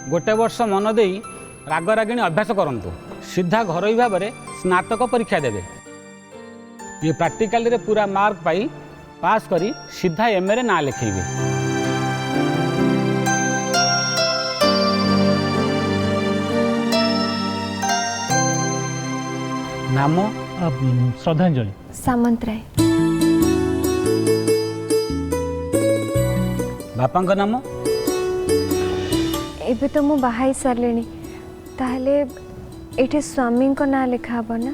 गोटे वर्ष मन दे रागरागिणी अभ्यास करंतु सीधा घर भाव में स्नातक परीक्षा देवे ये प्रैक्टिकल रे पूरा मार्क पाई पास करी सीधा एमए रे ना लिखेबे। नाम श्रद्धांजलि सामंतराय। बापा नाम एबे तो मु बाहाई सारे ताहले एठे स्वामी को ना लिखा हब ना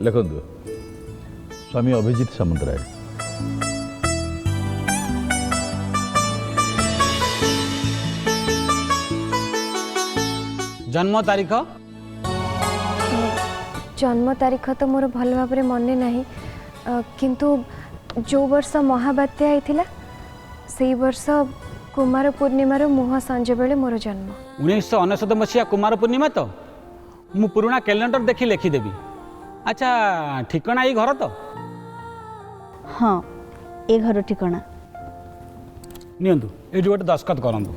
लिखु स्वामी अभिजीत सामंतराय। जन्म तारीख जन्म तारीख तो मोर भल भाव मन नहीं किंतु जो वर्ष महाबात्या होता से वर्ष कुमार पूर्णिमार मुह संज बेले मोर जन्म 1999 मसीहा कुमार पूर्णिमा तो मु पुराना कैलेंडर देखी लिखिदेवी। अच्छा ठिकाना ये घर तो हाँ ए घर ठिकाना नियंतु ये गोटे दस्खत करंतु।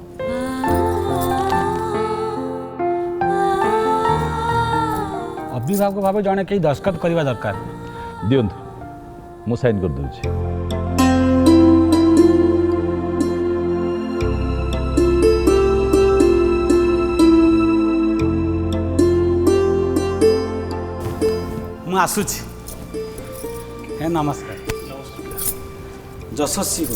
अभिभावक भाव जड़े कहीं दस्खत करवा दरकार दिंतु मु साइन कर दूची। मु आसुची हे नमस्कार यशस्वी हो।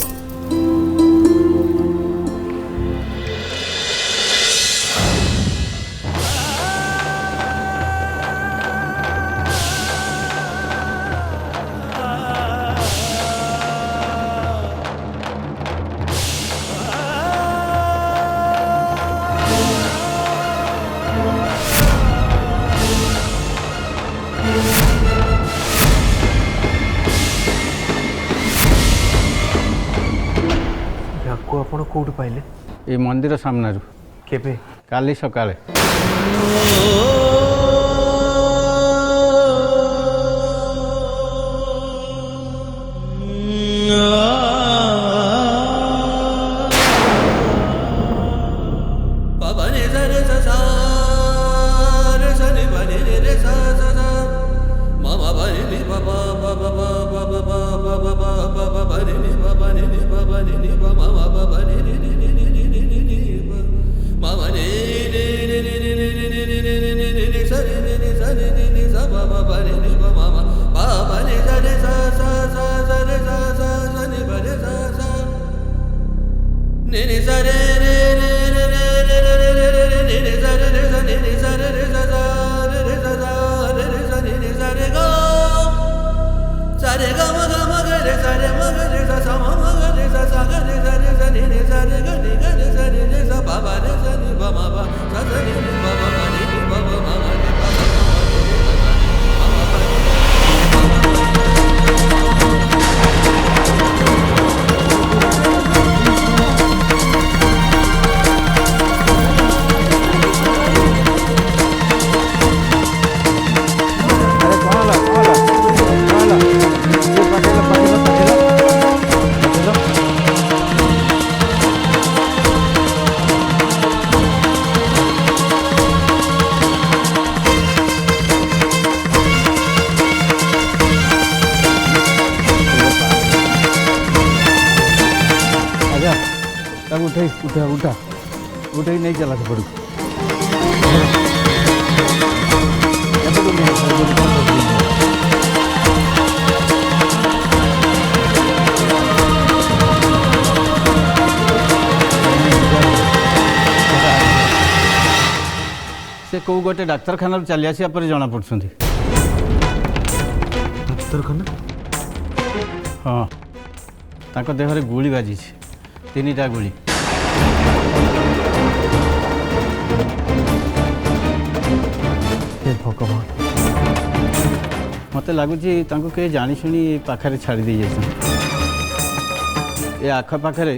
आपण कोउठ पाइले ये मंदिर सामने केबे काली सकाळे उठे उठा उठा उठे नहीं चला पड़ू से कौ गोटे डाक्तरखाना चली आसिया पर जना पड़छंती। डाक्तरखाना हाँ तांको देहरे गुली बाजी 3टा गुली। भगवान मत लगुच कहीं जाशुणी पाखे छाड़ी दे ये आखपाखे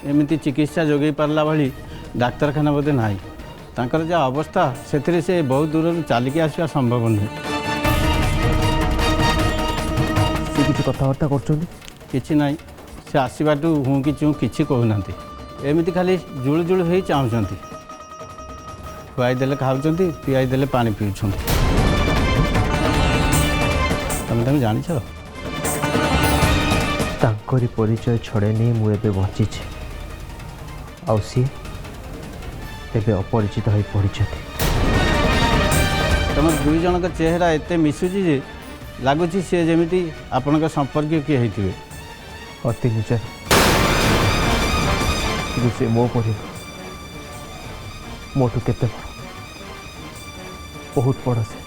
एमती चिकित्सा जोगे पार्ला भली डाक्तरखाना बोधे ना तांकर जहाँ अवस्था से बहुत दूर चलिकी आसवा संभव नुहे। किसी कथबार्ता कर ना से आसवाटू हूँ कि चूँ कि कहूना एमती खाली जुड़ जुड़ हो चाहती ଖୁଆଇ ଦେଲେ ଖାଉଛନ୍ତି, ପିଆଇ ଦେଲେ ପାଣି ପିଉଛନ୍ତି। ତମେ ତାଙ୍କୁ ଜାଣିଛ? ତାଙ୍କରି ପରିଚୟ ଛଡ଼େଇ ନେଇ ମୁଁ ଏବେ ବଞ୍ଚିଛି, ଆଉ ସିଏ ଏବେ ଅପରିଚିତ ହୋଇ ପଡ଼ିଛନ୍ତି। ତମ ଦୁଇ ଜଣଙ୍କ ଚେହେରା ଏତେ ମିଶୁଛି ଯେ ଲାଗୁଛି ସିଏ ଯେମିତି ଆପଣଙ୍କ ସମ୍ପର୍କୀୟ କିଏ ହେଇଥିବେ। ଅତି ନିଜର, କିନ୍ତୁ ସେ ମୋ ପରି ମୋଠୁ କେତେ ବଡ଼, ବହୁତ ବଡ଼ ସେ।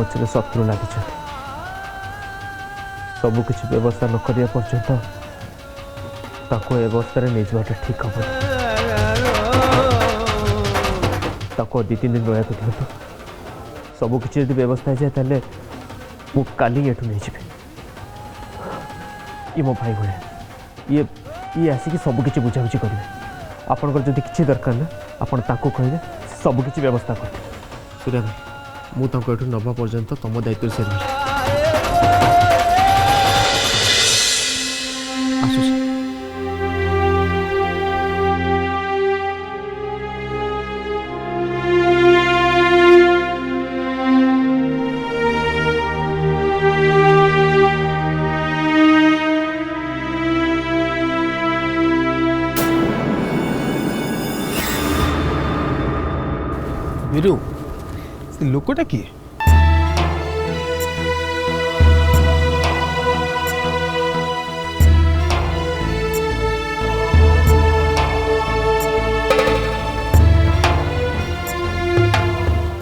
पछरे शत्रु लगी सबकि व्यवस्था न करिया पर्यंत ताको अवस्था नहीं जावाटा ठीक हम ताको 2-3 दिन रहा दिखाँ सबकि व्यवस्था जाए ताले मु काली एठू नहीं जी ये मो भाई भाई ये आसिक सबकि बुझाबुझी करेंगे आपंकर जदि किसी दरकार ना आपड़ कहे सबकि व्यवस्था करते सूर्या भाई मुझे नवा पर्यंत तुम दायित्व से वीरू लोकटा किए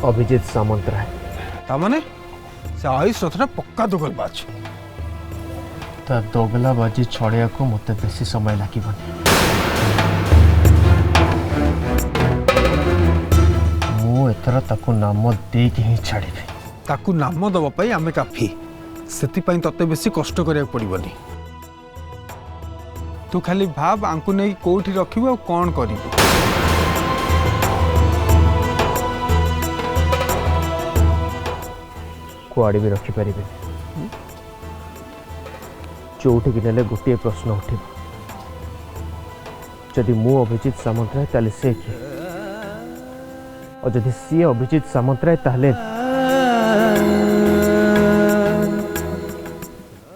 अभिजीत सामंतराय तामाने से आयुष रथटा पक्का दोगलबाज ता दोगलाबाजी छड़िया को मते बेसी समय लागिबनी एथर ताकू नाम दे कि ही छाड़ी ताकू नाम दबा पाई आमे काफी सेति पाई तते बेसी कष्ट करिया पड़िबनी तू खाली भाव आंकु नहीं कोठी रखिबो कोन करिबो कुआड़ी भी रखी पारे चौटी कि नेले गोटे प्रश्न उठिब जदि मु अभिजीत सामंतराय ताले से किए और जदि सी अभिजीत सामंतराय ताले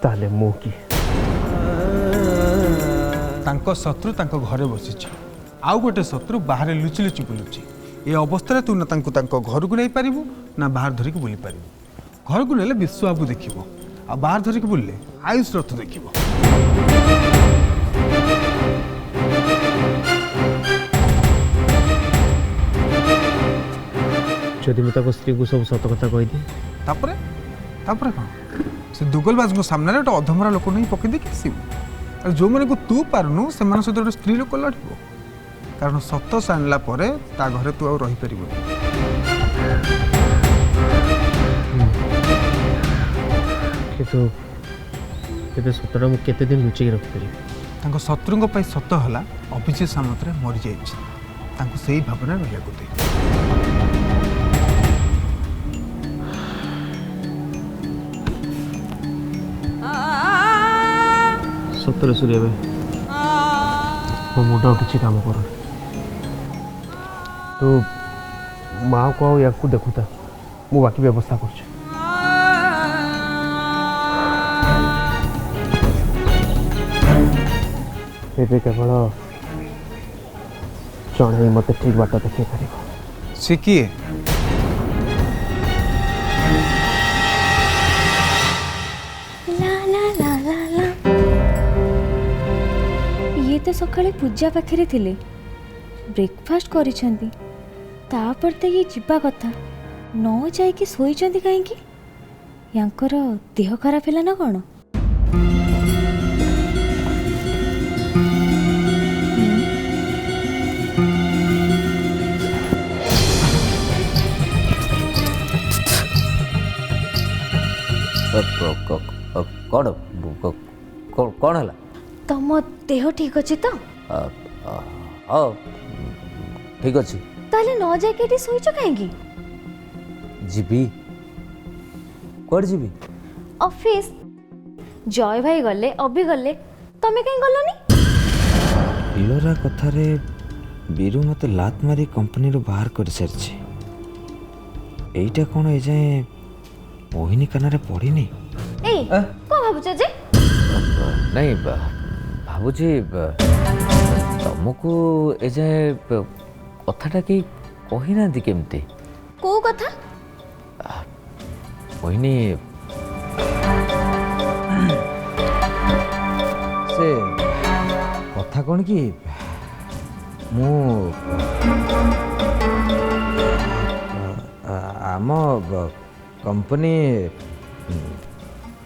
ताले मु की तांको शत्रु तांको घरे बसिछ आउ गोटे शत्रु बाहर लुचि लुचि बुलुची ए अवस्था तू ना तांको तांको घर को नहीं पारिबु ना बाहर धरिक बुली पारिबु घर को नेले विश्वबाबू देखिबो आ बाहर धरिक बुलले आयुष रथ देखिबो जदि मैं स्त्री को सब सत कथा कही तापरे तापरे कौन से दुगलबाज को सामने गोटे अधमरा लोक नहीं पकई देखी आसबू जो मैंने को तू पारुनु से सहित गोटे स्त्री लोक लड़ब कारण सत साणला ता घरे तू आ रही पारिबुनी କିନ୍ତୁ ଏବେ ସତଟା ମୁଁ କେତେ ଦିନ ଲୁଚେଇକି ରଖିପାରିବି? ତାଙ୍କ ଶତ୍ରୁଙ୍କ ପାଇଁ ସତ ହେଲା ଅଭିଜିତ ସାମନ୍ତରାୟ ମରିଯାଇଛି। ତାଙ୍କୁ ସେଇ ଭାବନା ରହିବାକୁ ଦେ। ସତରେ ସୂର୍ୟ ଭାଇ ମୋ ମୁଣ୍ଡ ଆଉ କିଛି କାମ କରୁନି। ତୁ ମାଆକୁ ଆଉ ୟାକୁ ଦେଖୁଥା, ମୁଁ ବାକି ବ୍ୟବସ୍ଥା କରୁଛି। ଏବେ କେବଳ ଜଣେ ହିଁ ମୋତେ ଠିକ୍ ବାଟ ଦେଖାଇ ପାରିବ। ସେ କିଏ? ଇଏ ତ ସକାଳେ ପୂଜା ପାଖରେ ଥିଲେ, ବ୍ରେକଫାଷ୍ଟ କରିଛନ୍ତି, ତାପରେ ତ ଇଏ ଯିବା କଥା, ନ ଯାଇକି ଶୋଇଛନ୍ତି କାହିଁକି? ୟାଙ୍କର ଦେହ ଖରାପ ହେଲା ନା କ'ଣ? କ'ଣ ହେଲା? ତମ ଦେହ ଠିକ ଅଛି ତ? ହଁ ଠିକ୍ ଅଛି। ତାହେଲେ ନ ଯାଇକି ଏଠି ଶୋଇଛ କାହିଁକି? ଯିବି। କୁଆଡ଼େ ଯିବି? ଅଫିସ। ଜୟ ଭାଇ ଗଲେ, ଅଭି ଗଲେ, ତମେ କାହିଁ ଗଲନି? ଇଲୋରା କଥାରେ ବିରୁ ମୋତେ ଲାତ ମାରି କମ୍ପାନୀରୁ ବାହାର କରିସାରିଛି। ଏଇଟା କ'ଣ ଏଯାଏଁ ମୋହିନୀ କାନରେ ପଡ଼ିନି? ଏଇ କ'ଣ ଭାବୁଛ ଯେ? ନାଇଁ ଭାବୁଛି ତମକୁ ଏଯାଏଁ କଥାଟା କେହି କହିନାହାନ୍ତି କେମିତି? କୋଉ କଥା? ମୋହିନୀ ସେ କଥା କ'ଣ କି ମୁଁ ଆମ କମ୍ପାନୀ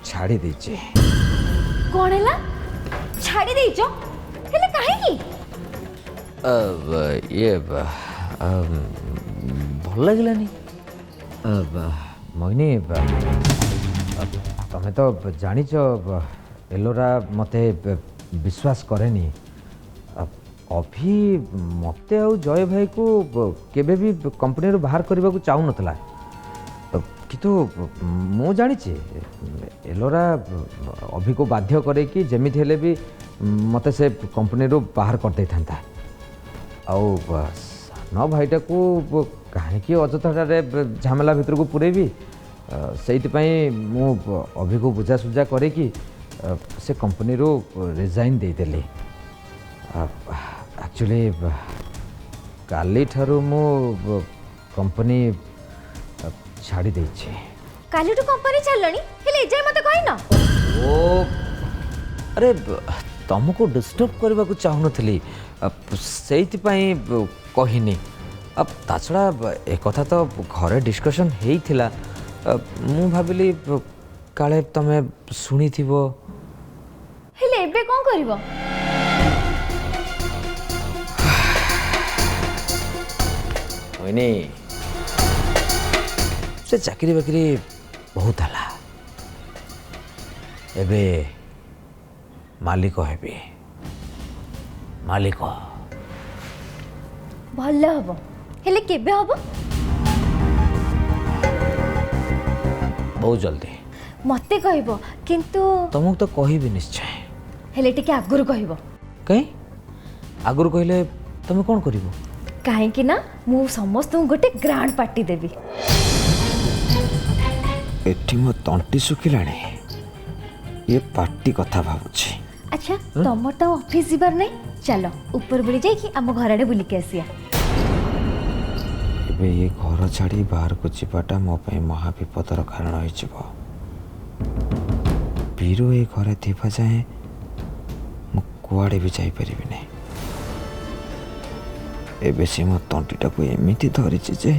ଛାଡ଼ି ଦେଇଛି। କ'ଣ ହେଲା? ଛାଡ଼ି ଦେଇଛ? ହେଲେ କାହିଁକି? ଇଏ ଭଲ ଲାଗିଲାନି। ମୋହିନୀ ତମେ ତ ଜାଣିଛ ଏଲୋରା ମୋତେ ବିଶ୍ୱାସ କରେନି। ଅଭି ମୋତେ ଆଉ ଜୟ ଭାଇକୁ କେବେ ବି କମ୍ପାନୀରୁ ବାହାର କରିବାକୁ ଚାହୁଁନଥିଲା, କିନ୍ତୁ ମୁଁ ଜାଣିଛି ଏଲୋରା ଅଭିକୁ ବାଧ୍ୟ କରେଇକି ଯେମିତି ହେଲେ ବି ମୋତେ ସେ କମ୍ପାନୀରୁ ବାହାର କରିଦେଇଥାନ୍ତା। ଆଉ ସାନ ଭାଇଟାକୁ କାହିଁକି ଅଯଥାରେ ଝାମେଲା ଭିତରକୁ ପୁରେଇବି, ସେଇଥିପାଇଁ ମୁଁ ଅଭିକୁ ବୁଝାସୁଝା କରିକି ସେ କମ୍ପାନୀରୁ ରିଜାଇନ୍ ଦେଇଦେଲି। ଆକ୍ଚୁଆଲି କାଲିଠାରୁ ମୁଁ କମ୍ପାନୀ ଛାଡ଼ି ଦେଇଛି। କାଲିଠୁ କମ୍ପାନୀ ଛାଡ଼ିଲଣି? ହେଲେ ଏଯାଏଁ ମୋତେ କହିନ? ଓ ଆରେ ତମକୁ ଡିଷ୍ଟର୍ବ କରିବାକୁ ଚାହୁଁନଥିଲି, ସେଇଥିପାଇଁ କହିନି। ତା ଛଡ଼ା ଏକଥା ତ ଘରେ ଡିସ୍କସନ୍ ହେଇଥିଲା, ମୁଁ ଭାବିଲି କାଳେ ତମେ ଶୁଣିଥିବ। ହେଲେ ଏବେ କ'ଣ କରିବ? ମୋହିନୀ ସେ ଚାକିରି ବାକିରି ବହୁତ ହେଲା, ଏବେ ମାଲିକ ହେବି। ମାଲିକ ଭଲ ହବ, ହେଲେ କେବେ ହବ? ବହୁତ ଜଲ୍ଦି। ମୋତେ କହିବ, କିନ୍ତୁ ତମକୁ ତ କହିବି ନିଶ୍ଚୟ। ହେଲେ ଟିକେ ଆଗରୁ କହିବ। କାହିଁ? ଆଗରୁ କହିଲେ ତମେ କ'ଣ କରିବ? କାହିଁକି ନା ମୁଁ ସମସ୍ତଙ୍କୁ ଗୋଟେ ଗ୍ରାଣ୍ଡ ପାର୍ଟି ଦେବି। ଏଠି ମୋ ତଣ୍ଟି ଶୁଖିଲାଣି, ଏ ପାର୍ଟି କଥା ଭାବୁଛି। ଆଚ୍ଛା, ତମର ତ ଅଫିସ ଯିବାର ନାହିଁ, ଚାଲ ଉପର ବୁଲି ଯାଇକି ଆମ ଘର ଆଡ଼େ ବୁଲିକି ଆସିବା। ଏବେ ଏ ଘର ଛାଡ଼ି ବାହାରକୁ ଯିବାଟା ମୋ ପାଇଁ ମହାବିପଦର କାରଣ ହୋଇଯିବ। ବିରୁ ଏ ଘରେ ଥିବା ଯାଏଁ ମୁଁ କୁଆଡ଼େ ବି ଯାଇପାରିବିନି। ଏବେ ସେ ମୋ ତଣ୍ଟିଟାକୁ ଏମିତି ଧରିଛି ଯେ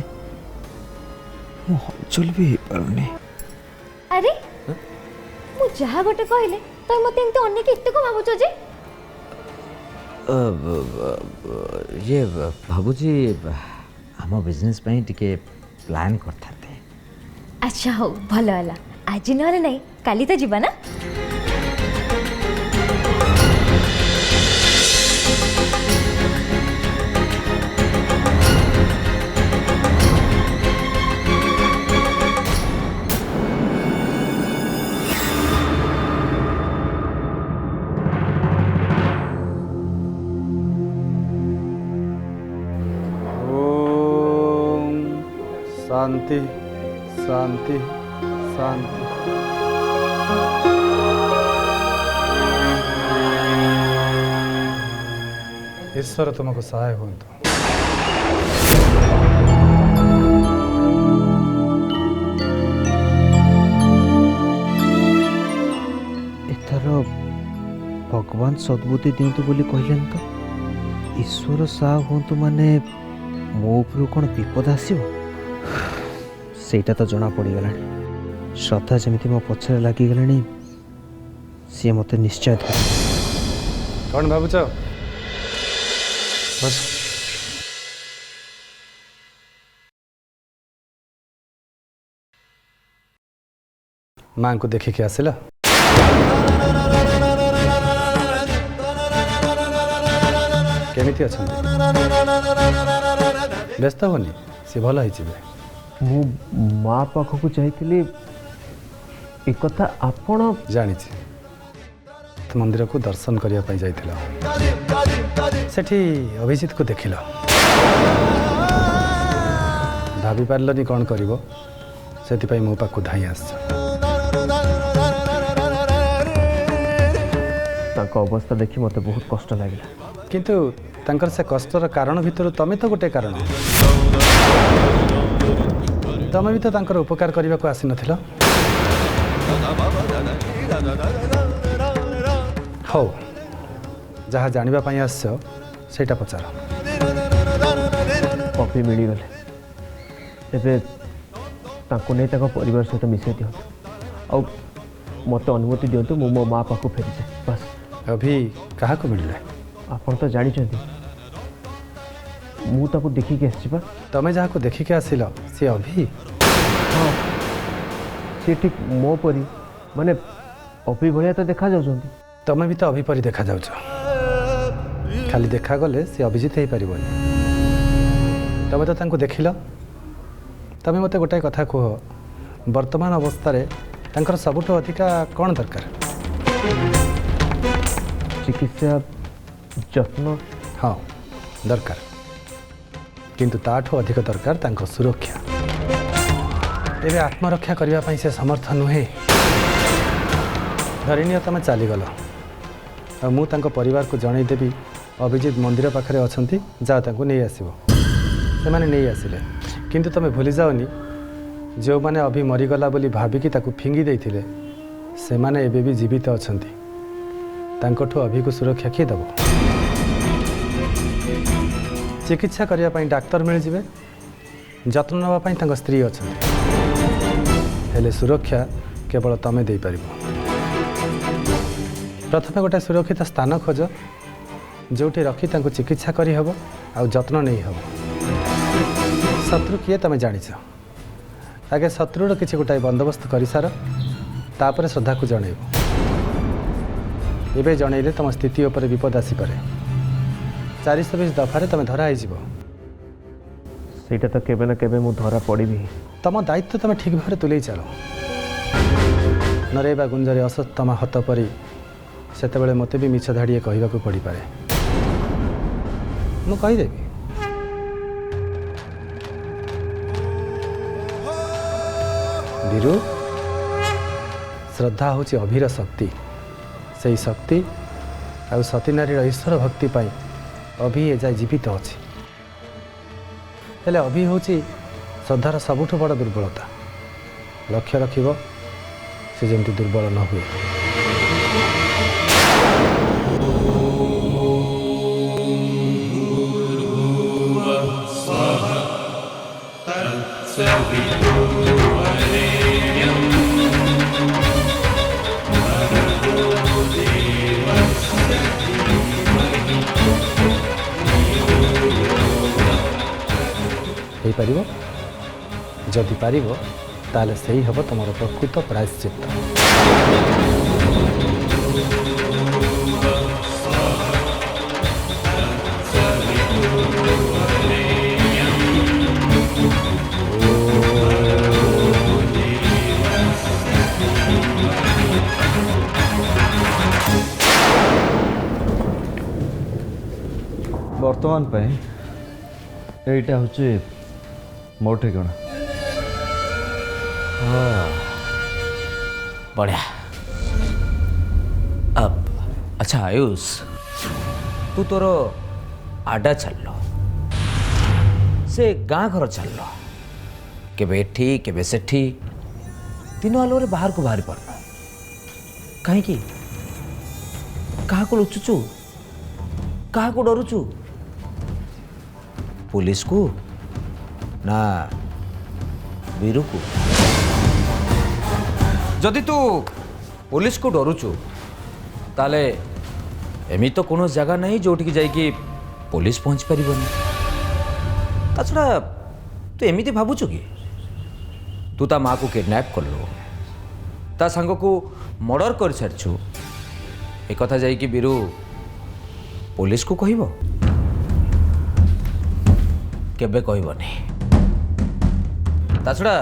ମୁଁ ହଲଚଲ ବି ହେଇପାରୁନି। ଆରେ ମୁଁ ଯାହା ଗୋଟେ କହିଲେ ତମେ ମୋତେ ଏମିତି ଅନେକ ଏତେ କ'ଣ ଭାବୁଛ ଯେ? ଇଏ ଭାବୁଛି ଆମ ବିଜନେସ୍ ପାଇଁ ଟିକେ ପ୍ଲାନ୍ କରିଥାନ୍ତେ। ଆଚ୍ଛା ହଉ, ଭଲ ହେଲା। ଆଜି ନହେଲେ ନାହିଁ, काली तो जीवा ना। ओम शांति शांति शांति। ईश्वर तुमको सहाय हूँ। एथर भगवान सद्बुद्धि दिंतु बोली कहलेन तो ईश्वर साहा हूँ माने मो उपरू कौन विपद आसो सेटा तो जना पड़गला। श्रद्धा जमी मो पछरे लगिगला सी मत निश्चय कौन भावुच बस माँ को देखिक आसला केमिति अछंती व्यस्त होनी सी भल है मु माँ पाखक जाइली एक कथा आपण जानी मंदिर को दर्शन करने जाइथिल सेठी अभिजीत को देखिल भाभी पारलनी कौन करिवो सेति मो पाखु धाई आस अवस्था देखी मत बहुत कष्ट लगे किंतु तांकर से कष्टर कारण भितर तमे तो गोटे कारण तमे भी तो तांकर उपकार करने को आसी नथिल हौ जहाँ जानिबा पई आसछ सेटा पचार पपी मिलगले एबे ताको नहीं ताको परिवार सहित मिसई दियंतु आ मत अनुमति दियंतु मो मो माँ पाखु फेरी जाए बस। अभी कहा को मिलले आपण तो जानी मु ताको देखिक आसचिबा तमे जहाँ को देखिक आसिल सी अभी हाँ सी ठीक मो परी माने अभी भलिया तो देखा जाउछंती तमे भी तो अभी परी देखा जाउछ खाली देखा गले सी अभिजीत हो पारिबनी तमे तो तांको देखिल तमे मते गोटाए कथा कह वर्तमान अवस्था रे तांकर सबुठ अधिका कौन दरकार चिकित्सा जत्न हाँ दरकार किंतु ताठू अधिक दरकार तांको सुरक्षा एबे आत्मरक्षा करबा पई से समर्थ नुहे धरिनिया तमे चलीगल आ मु तांको परिवार को जणै देबी अभिजीत मंदिर पाखरे अछंती जा तांको नहीं आसीबो से माने नहीं आसिले किंतु तमे भूली जाओनी जो माने अभी मरीगला बोली भाबिकी ताकू फिंगी देइथिले से माने एबे भी जीवित अछंती तांकोठू अभी को सुरक्षा किए दब चिकित्सा करने पाई डाक्तर मिल जिवे जत्न नवा पाई तांको स्त्री अछंती हेले सुरक्षा केवल तमे दे पारिबो प्रथम गोटे सुरक्षित स्थान खोज जोठी रखी तांको चिकित्सा करी हबो आ जत्न नहीं हबो शत्रु किए तमे जानिछ आगे शत्रुर किसी गोटाए बंदोबस्त कर सार तापर श्रद्धा को जनइब एबे जनइले तुम स्थिति उपर विपद आसीपे 420 दफारे तुम धरा सेटा तो केबे ना केबे मु धरा पड़ी तुम दायित्व तुम ठीक भाव तुले चल नरेबा गुंजरे असतमा हत परी सेतेबेले मते भी मिछ धाड़िए कहवाक पड़ पाए मु कहीदेवी वीरू श्रद्धा हूँ अभिर शक्ति से ही शक्ति आ सती नारीर ईश्वर भक्ति पाई अभि एजाए जीवित अच्छी हेले अभि हूँ श्रद्धार सबुठ बड़ दुर्बलता लक्ष्य रखिब से जमी दुर्बल न हुए जदि पारिबो ताले सही हबो तुमर प्रकृत प्रायश्चित्त। ବର୍ତ୍ତମାନ ପାଇଁ ଏଇଟା ହେଉଛି ମୋ ଠିକଣା। बढ़िया। अब अच्छा आयुष, तू तोर आडा चल से गाँ घर चल केबे एठी केबे सेठी तीनों आलोरे बाहर को बाहरी पार कहीं क्या लुचुचु क्या डरुचु पुलिस को ना वीरू को? जदि तू पुलिस को डरुचु ताले एमी तो कोनो जगह नहीं जोटिकी जाइकी पुलिस पहुँच पारिबनी। ता छड़ा तू एमिति भाबुचु कि तू ता माँ को किडनैप करलु, ता सांग को मर्डर कर सारिछु, एक कथा जाइकी वीरू पुलिस को कहब? केबे कहबनी। ता छड़ा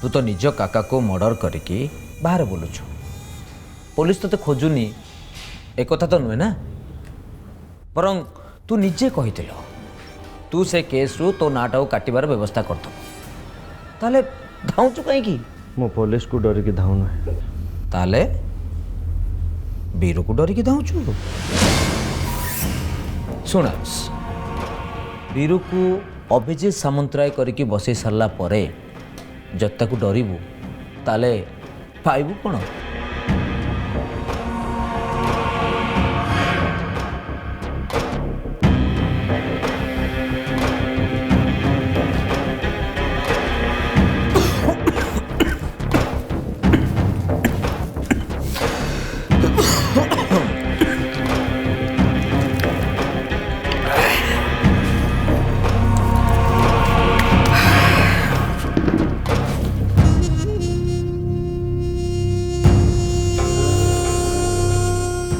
तू तो निज काका को मर्डर करके बाहर बोलुछु, पुलिस तो खोजुनी एक कथा तो नुहे ना। बरं तू निजे कही तू से केस रु तो नाटा काटिबार व्यवस्था करत ताले धाउचु कहीं? मो पुलिस को डरिकी धाउन ताले वीरू को डरिकी धाउचु? सुन वीरू को अभिजित सामंतराय करके बसई सारा परे जत्ता को डरबू ताले पाइबू कौन?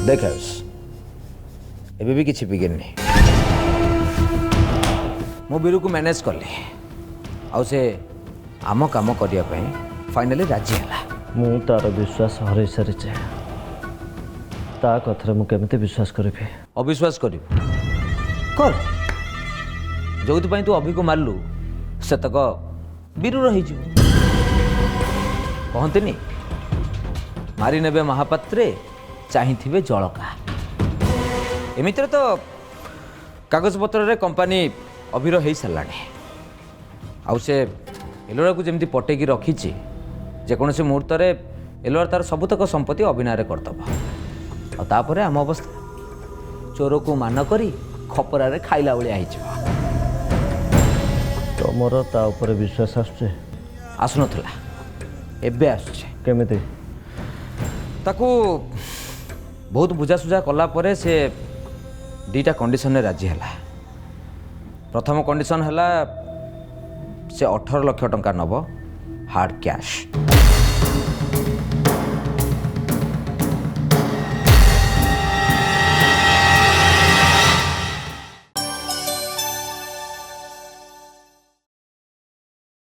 देख एबे भी किसी बिगिन नहीं मो वीरू को मैनेज कली आउ से आम काम करने फाइनली राजी है। मु तार विश्वास हर सारी ता कथा मु केमते विश्वास करी? अविश्वास कर जो तू अभि को मारलु से तक वीरू रही कहते मारी नेबे महापात्रे चाहिए जलका एमितिर तो कागज पत्र रे कंपनी अभिर हो सारा आउ से एलोरा को जमी पटेकी रखी जेकोसी मुहूर्त एलोरा तार सबुतक संपत्ति अभिनय करदब तापर आम अवस्था चोर को मान करी खपरा खाइला भाया तुमर ता ऊपर विश्वास आसुनथला एबे आसुचे केमिति ताकू बहुत बुझासुझा कला परे से दीटा कंडीशन रे राजी है। प्रथम कंडीशन है से 18 लाख टंका नब हार्ड कैश,